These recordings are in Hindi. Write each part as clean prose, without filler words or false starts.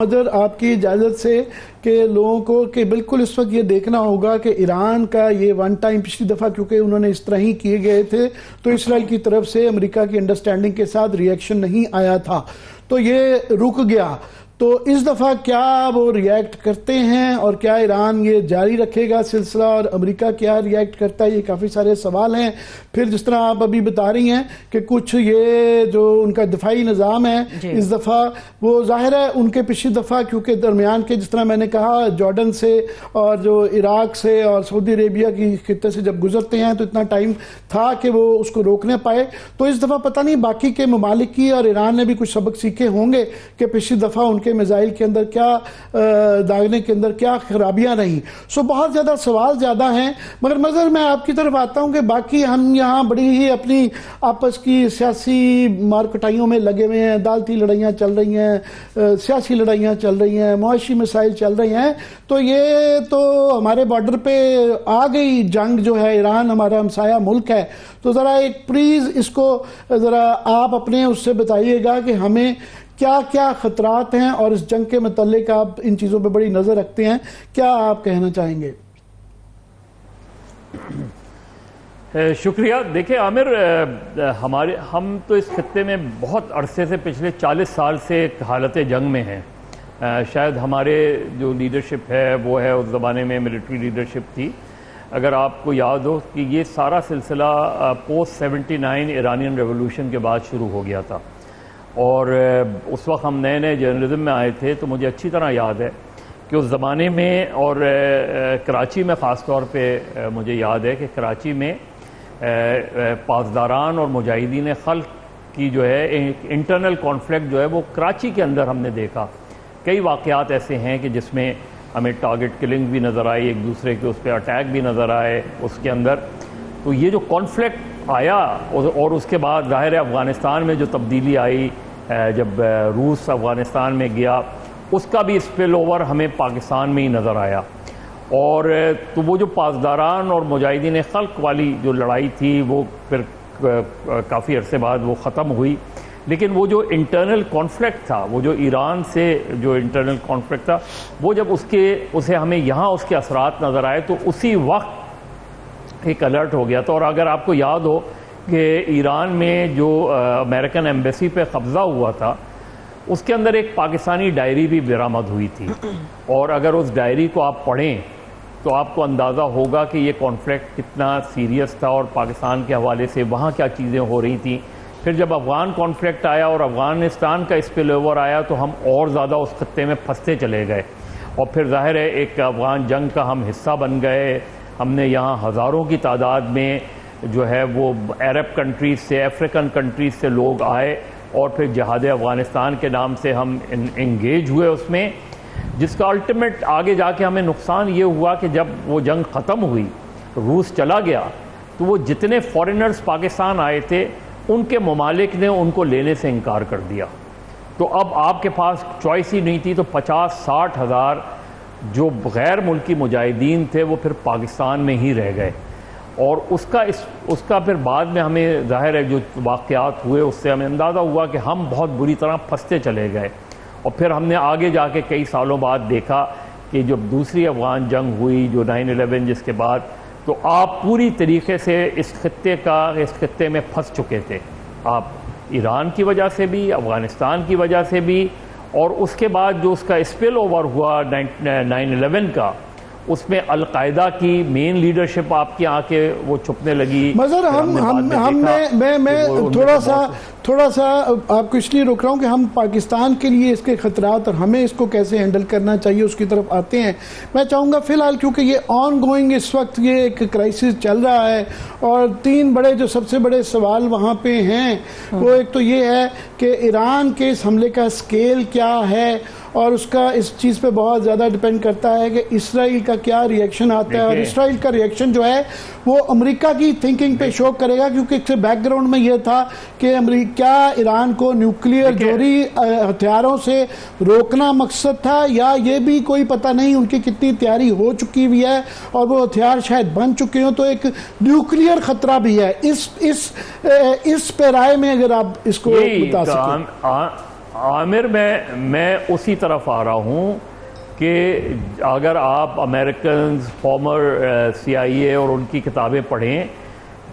अगर आपकी इजाजत से कि लोगों को कि बिल्कुल इस वक्त ये देखना होगा कि ईरान का ये वन टाइम पिछली दफा क्योंकि उन्होंने इस तरह ही किए गए थे तो इसराइल की तरफ से अमेरिका की अंडरस्टैंडिंग के साथ रिएक्शन नहीं आया था तो ये रुक गया। तो इस दफा क्या वो रिएक्ट करते हैं और क्या ईरान ये जारी रखेगा सिलसिला और अमेरिका क्या रिएक्ट करता है, ये काफी सारे सवाल हैं। फिर जिस तरह आप अभी बता रही हैं कि कुछ ये जो उनका दिफाई निज़ाम है इस दफा वो जाहिर है उनके पिछली दफा क्योंकि दरमियान के जिस तरह मैंने कहा जॉर्डन से और जो इराक से और सऊदी अरेबिया की खित्ते से जब गुजरते हैं तो इतना टाइम था कि वो उसको रोकने पाए। तो इस दफा पता नहीं बाकी के ममालिक की और ईरान ने भी कुछ सबक सीखे होंगे कि पिछली दफा उनके मिसाइल के अंदर क्या दागने के अंदर क्या खराबियां रही। सो बहुत ज्यादा सवाल ज्यादा हैं मगर मैं आपकी तरफ आता हूं कि बाकी हम यहाँ बड़ी ही अपनी आपस की सियासी मारकटाइयों में लगे हुए हैं, अदालती लड़ाइयाँ चल रही हैं, सियासी लड़ाइयाँ चल रही हैं, मुआशी मसाइल चल रहे हैं। तो ये तो हमारे बॉर्डर पे आ गई जंग जो है, ईरान हमारा हमसाया मुल्क है। तो जरा एक प्लीज इसको जरा आप अपने उससे बताइएगा कि हमें क्या क्या खतरात हैं और इस जंग के मतलब आप इन चीजों पे बड़ी नजर रखते हैं, क्या आप कहना चाहेंगे? शुक्रिया। देखिए आमिर, हम तो इस खत्ते में बहुत अरसे से पिछले 40 साल से एक हालत जंग में हैं। शायद हमारे जो लीडरशिप है वो है, उस ज़माने में मिलिट्री लीडरशिप थी। अगर आपको याद हो कि ये सारा सिलसिला पोस्ट 79 ईरानियन रेवोल्यूशन के बाद शुरू हो गया था और उस वक्त हम नए नए जर्नलिज्म में आए थे। तो मुझे अच्छी तरह याद है कि उस ज़माने में और कराची में ख़ास तौर पे मुझे याद है कि कराची में पासदारान और मुजाहिदीन खल्क की जो है इंटरनल कॉन्फ्लिक्ट जो है वो कराची के अंदर हमने देखा। कई वाक़यात ऐसे हैं कि जिसमें हमें टारगेट किलिंग भी नज़र आई, एक दूसरे के उस पर अटैक भी नज़र आए उसके अंदर। तो ये जो कॉन्फ्लिक्ट आया और उसके बाद ज़ाहिर है अफ़गानिस्तान में जो तब्दीली आई जब रूस अफ़गानिस्तान में गया, उसका भी स्पिल ओवर हमें पाकिस्तान में ही नज़र आया। और तो वो जो पासदारान और मुजाहिदीन खल्क वाली जो लड़ाई थी वो फिर काफ़ी अरसे बाद वो ख़त्म हुई। लेकिन वो जो इंटरनल कॉन्फ्लिक्ट था, वो जो ईरान से जो इंटरनल कॉन्फ्लिक्ट था, वो जब उसे हमें यहाँ उसके असरात नज़र आए तो उसी वक्त एक अलर्ट हो गया था। और अगर आपको याद हो कि ईरान में जो अमेरिकन एम्बेसी पे कब्ज़ा हुआ था उसके अंदर एक पाकिस्तानी डायरी भी बरामद हुई थी। और अगर उस डायरी को आप पढ़ें तो आपको अंदाज़ा होगा कि ये कॉन्फ्लिक्ट कितना सीरियस था और पाकिस्तान के हवाले से वहाँ क्या चीज़ें हो रही थी। फिर जब अफ़गान कॉन्फ्लिक्ट आया और अफ़गानिस्तान का स्पिल ओवर आया तो हम और ज़्यादा उस खत्ते में फंसते चले गए और फिर ज़ाहिर है एक अफ़गान जंग का हम हिस्सा बन गए। हमने यहाँ हज़ारों की तादाद में जो है वो अरब कंट्रीज़ से, अफ्रीकन कंट्रीज़ से लोग आए और फिर जिहाद अफ़गानिस्तान के नाम से हम इंगेज हुए उसमें, जिसका अल्टीमेट आगे जाके हमें नुकसान ये हुआ कि जब वो जंग ख़त्म हुई, रूस चला गया, तो वो जितने फॉरेनर्स पाकिस्तान आए थे उनके ममालिक ने उनको लेने से इनकार कर दिया। तो अब आपके पास चॉइस ही नहीं थी। तो 50-60 हज़ार जो गैर मुल्की मुजाहिदीन थे वो फिर पाकिस्तान में ही रह गए। और उसका फिर बाद में हमें ज़ाहिर है जो वाक़यात हुए उससे हमें अंदाज़ा हुआ कि हम बहुत बुरी तरह फंसते चले गए। और फिर हमने आगे जाके कई सालों बाद देखा कि जब दूसरी अफ़गान जंग हुई जो 9/11 जिसके बाद, तो आप पूरी तरीके से इस खत्ते में फंस चुके थे। आप ईरान की वजह से भी, अफ़गानिस्तान की वजह से भी, और उसके बाद जो उसका स्पिल ओवर हुआ 9/11 का, उसमें अलकायदा की मेन लीडरशिप आपके आके वो छुपने लगी। मगर मैं थोड़ा सा आपको इसलिए रोक रहा हूँ कि हम पाकिस्तान के लिए इसके खतरात और हमें इसको कैसे हैंडल करना चाहिए उसकी तरफ आते हैं। मैं चाहूँगा फिलहाल क्योंकि ये ऑन गोइंग इस वक्त ये एक क्राइसिस चल रहा है और 3 बड़े जो सबसे बड़े सवाल वहाँ पे हैं वो एक तो ये है कि ईरान के इस हमले का स्केल क्या है और उसका इस चीज़ पे बहुत ज़्यादा डिपेंड करता है कि इसराइल का क्या रिएक्शन आता है। और इसराइल का रिएक्शन जो है वो अमेरिका की थिंकिंग पे शो करेगा क्योंकि बैकग्राउंड में ये था कि अमेरिका ईरान को न्यूक्लियर जोरी हथियारों से रोकना मकसद था, या ये भी कोई पता नहीं उनकी कितनी तैयारी हो चुकी हुई है और वो हथियार शायद बन चुके हो। तो एक न्यूक्लियर खतरा भी है। इस पे राय में अगर आप इसको बता सकें। आमिर, मैं उसी तरफ आ रहा हूँ कि अगर आप अमेरिकन फॉर्मर CIA और उनकी किताबें पढ़ें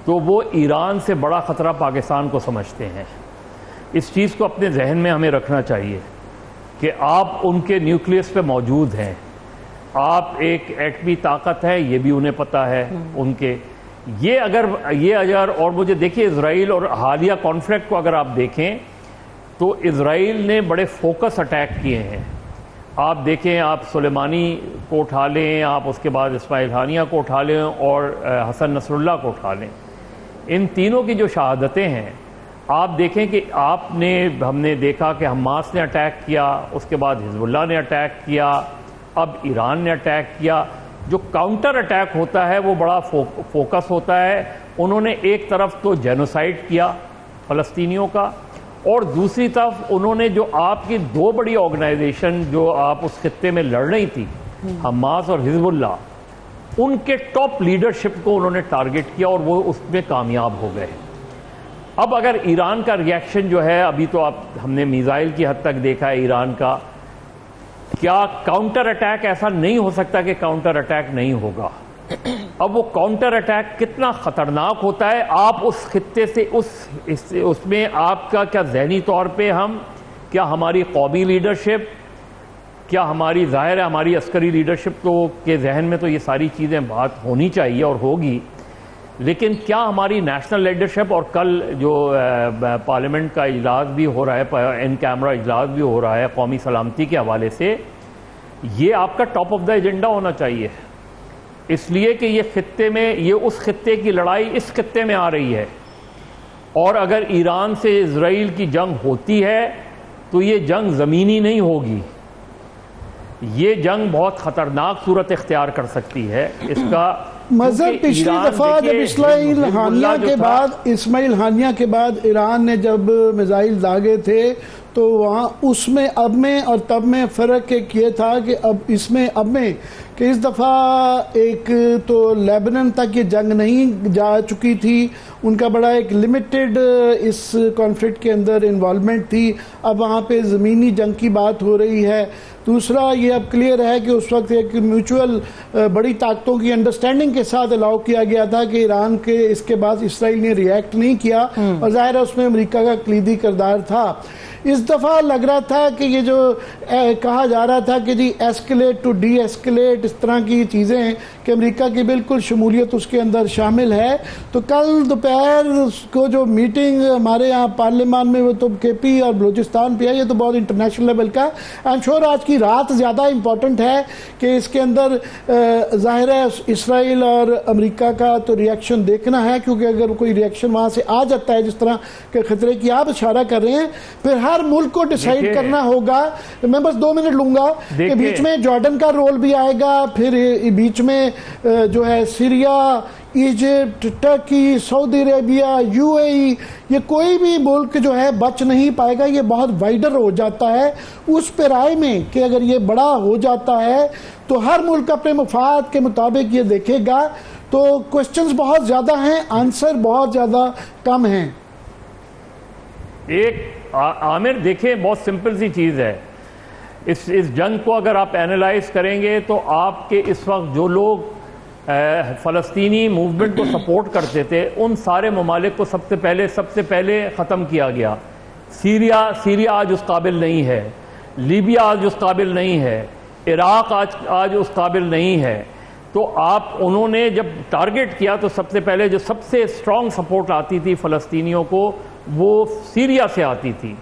तो वो ईरान से बड़ा ख़तरा पाकिस्तान को समझते हैं। इस चीज़ को अपने जहन में हमें रखना चाहिए कि आप उनके न्यूक्लियस पे मौजूद हैं, आप एक एटमी ताकत है, ये भी उन्हें पता है उनके। ये अगर और मुझे देखिए, इसराइल और हालिया कॉन्फ्लिक्ट को अगर आप देखें तो इसराइल ने बड़े फोकस अटैक किए हैं। आप देखें, आप सुलेमानी को उठा लें, आप उसके बाद इस्माइल हानिया को उठा लें और हसन नसरुल्लाह को उठा लें, इन तीनों की जो शहादतें हैं आप देखें कि हमने देखा कि हमास ने अटैक किया, उसके बाद हिजबुल्लाह ने अटैक किया, अब ईरान ने अटैक किया। जो काउंटर अटैक होता है वो बड़ा फोकस होता है। उन्होंने एक तरफ तो जेनोसाइड किया फ़लस्तीनियों का, और दूसरी तरफ उन्होंने जो आपकी दो बड़ी ऑर्गेनाइजेशन जो आप उस खित्ते में लड़ रही थी, हमास और हिजबुल्लाह, उनके टॉप लीडरशिप को उन्होंने टारगेट किया और वो उसमें कामयाब हो गए। अब अगर ईरान का रिएक्शन जो है, अभी तो हमने मिसाइल की हद तक देखा है ईरान का, क्या काउंटर अटैक ऐसा नहीं हो सकता कि काउंटर अटैक नहीं होगा? अब वो काउंटर अटैक कितना खतरनाक होता है, आप उस खित्ते से उसमें आपका क्या जहनी तौर पे क्या हमारी कौमी लीडरशिप, क्या हमारी जाहिर है हमारी अस्करी लीडरशिप के जहन में तो ये सारी चीज़ें बात होनी चाहिए और होगी, लेकिन क्या हमारी नेशनल लीडरशिप, और कल जो पार्लियामेंट का इजलास भी हो रहा है, इन कैमरा इजलास भी हो रहा है कौमी सलामती के हवाले से, ये आपका टॉप ऑफ द एजेंडा होना चाहिए। इसलिए कि ये उस खित्ते की लड़ाई इस खित्ते में आ रही है, और अगर ईरान से इजराइल की जंग होती है तो ये जंग ज़मीनी नहीं होगी, ये जंग बहुत ख़तरनाक सूरत इख्तियार कर सकती है। इसका मज़हब पिछली दफ़ा जब इस्माइल हानिया के बाद ईरान ने जब मिसाइल दागे थे तो वहाँ उसमें अब में और तब में फ़र्क एक ये था कि अब में कि इस दफ़ा एक तो लेबनान तक ये जंग नहीं जा चुकी थी, उनका बड़ा एक लिमिटेड इस कॉन्फ्लिक्ट के अंदर इन्वॉल्वमेंट थी, अब वहाँ पे ज़मीनी जंग की बात हो रही है। दूसरा ये अब क्लियर है कि उस वक्त एक म्यूचुअल बड़ी ताकतों की अंडरस्टैंडिंग के साथ अलाउ किया गया था कि ईरान के इसके बाद इसराइल ने रिएक्ट नहीं किया, और जाहिर है उसमें अमेरिका का कलीदी किरदार था। इस दफ़ा लग रहा था कि ये जो कहा जा रहा था कि जी एस्केलेट टू डी एस्केलेट, इस तरह की चीज़ें हैं कि अमेरिका की बिल्कुल शमूलियत उसके अंदर शामिल है। तो कल दोपहर को जो मीटिंग हमारे यहाँ पार्लियामान में वो तो KP और बलूचिस्तान पे है, ये तो बहुत इंटरनेशनल लेवल का। आई एम श्योर आज की रात ज़्यादा इम्पॉर्टेंट है कि इसके अंदर जाहिर है इसराइल और अमेरिका का तो रिएक्शन देखना है, क्योंकि अगर कोई रिएक्शन वहाँ से आ जाता है जिस तरह के खतरे की आप इशारा कर रहे हैं, फिर हर मुल्क को डिसाइड करना होगा। मैं बस 2 मिनट लूंगा कि बीच में जॉर्डन का रोल भी आएगा, फिर बीच में जो है Syria, Egypt, Turkey, Saudi Arabia, UAE, ये कोई भी मुल्क जो है बच नहीं पाएगा, ये बहुत वाइडर हो जाता है। उस पैराए में कि अगर ये बड़ा हो जाता है तो हर मुल्क अपने मफाद के मुताबिक ये देखेगा। तो क्वेश्चंस बहुत ज्यादा हैं, आंसर बहुत ज्यादा कम हैं। आमिर देखिए, बहुत सिंपल सी चीज़ है, इस जंग को अगर आप एनालाइज करेंगे तो आपके इस वक्त जो लोग फ़लस्तीनी मूवमेंट को सपोर्ट करते थे, उन सारे ममालिक को सबसे पहले ख़त्म किया गया। सीरिया आज उस काबिल नहीं है, लीबिया आज उस काबिल नहीं है, इराक़ आज उस काबिल नहीं है। तो उन्होंने जब टारगेट किया तो सबसे पहले जो सबसे स्ट्रॉन्ग सपोर्ट आती थी फ़लस्तीनियों को, वो सीरिया से आती थी।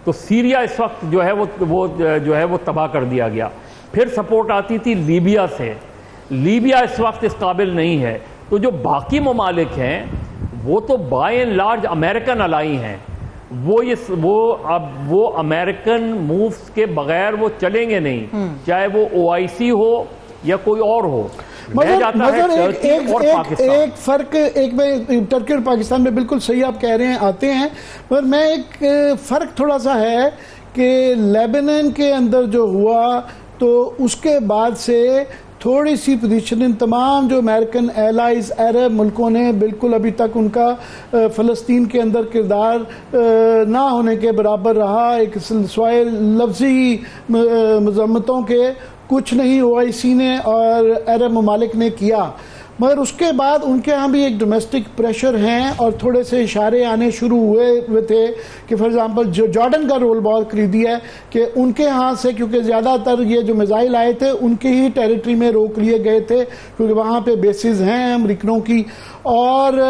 तो सीरिया इस वक्त जो है वो तबाह कर दिया गया। फिर सपोर्ट आती थी लीबिया से, लीबिया इस वक्त इस काबिल नहीं है। तो जो बाकी ममालिक हैं वो तो by and large American ally हैं, वो अमेरिकन मूव्स के बगैर वो चलेंगे नहीं, चाहे वो OIC हो या कोई और हो। एक फर्क, में टर्की और पाकिस्तान में बिल्कुल सही आप कह रहे हैं, आते हैं, पर मैं एक फर्क थोड़ा सा है कि लेबनान के अंदर जो हुआ तो उसके बाद से थोड़ी सी पोजीशनिंग तमाम जो अमेरिकन एलाइज अरब मुल्कों ने बिल्कुल अभी तक उनका फ़लस्तीन के अंदर किरदार ना होने के बराबर रहा। एक सिलसिला लफ्जी मज़म्मतों के कुछ नहीं OIC ने और अरब ममालिक ने किया, मगर उसके बाद उनके यहाँ भी एक डोमेस्टिक प्रेशर हैं और थोड़े से इशारे आने शुरू हुए थे कि फॉर एग्जांपल जो जॉर्डन का रोल बहुत खरीदी है कि उनके यहाँ से, क्योंकि ज़्यादातर ये जो मिसाइल आए थे उनके ही टेरिटरी में रोक लिए गए थे क्योंकि वहाँ पे बेसिस हैं अमरीकनों की, और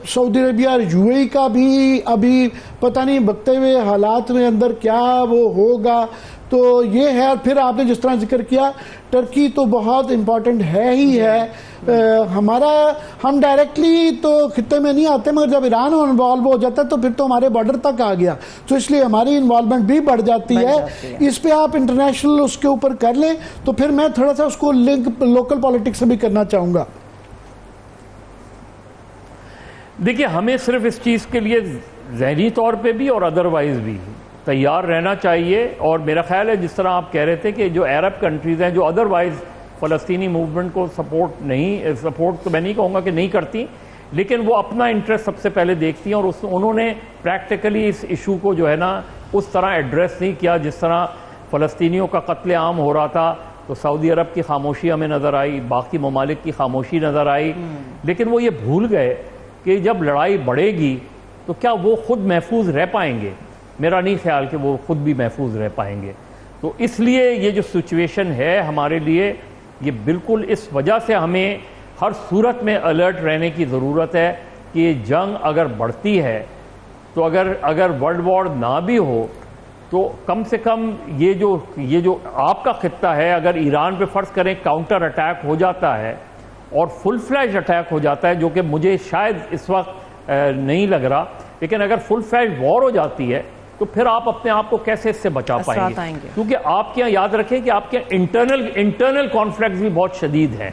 सऊदी अरबिया और UAE का भी अभी पता नहीं बकते हुए हालात में अंदर क्या वो होगा। तो ये है। और फिर आपने जिस तरह जिक्र किया टर्की तो बहुत इम्पोर्टेंट है ही है। हम डायरेक्टली तो खित्ते में नहीं आते, मगर जब ईरान इन्वॉल्व हो जाता है तो फिर तो हमारे बॉर्डर तक आ गया, तो इसलिए हमारी इन्वॉल्वमेंट भी बढ़ जाती है। इस पे आप इंटरनेशनल उसके ऊपर कर लें तो फिर मैं थोड़ा सा उसको लिंक लोकल पॉलिटिक्स से भी करना चाहूंगा। देखिए, हमें सिर्फ इस चीज़ के लिए ज़हनी तौर पे भी और अदरवाइज भी तैयार रहना चाहिए। और मेरा ख्याल है जिस तरह आप कह रहे थे कि जो अरब कंट्रीज़ हैं जो अदरवाइज़ फ़लस्तीनी मूवमेंट को सपोर्ट तो मैं नहीं कहूँगा कि नहीं करती, लेकिन वो अपना इंटरेस्ट सबसे पहले देखती हैं और उन्होंने प्रैक्टिकली इस इशू को जो है ना उस तरह एड्रेस नहीं किया जिस तरह फ़लस्तीनियों का कत्लेआम हो रहा था। तो सऊदी अरब की खामोशी हमें नज़र आई, बाकी ममालिक की खामोशी नज़र आई, लेकिन वो ये भूल गए कि जब लड़ाई बढ़ेगी तो क्या वो खुद महफूज रह पाएंगे। मेरा नहीं ख्याल कि वो खुद भी महफूज रह पाएंगे। तो इसलिए ये जो सिचुएशन है हमारे लिए, ये बिल्कुल इस वजह से हमें हर सूरत में अलर्ट रहने की ज़रूरत है कि जंग अगर बढ़ती है तो अगर वर्ल्ड वॉर ना भी हो तो कम से कम ये जो आपका खित्ता है, अगर ईरान पे फ़र्ज़ करें काउंटर अटैक हो जाता है और फुल फ्लैश अटैक हो जाता है, जो कि मुझे शायद इस वक्त नहीं लग रहा, लेकिन अगर फुल फ्लैश वॉर हो जाती है तो फिर आप अपने आप को कैसे इससे बचा पाएंगे? क्योंकि आपके यहाँ याद रखें कि आपके इंटरनल कॉन्फ्लिक्ट भी बहुत शदीद हैं।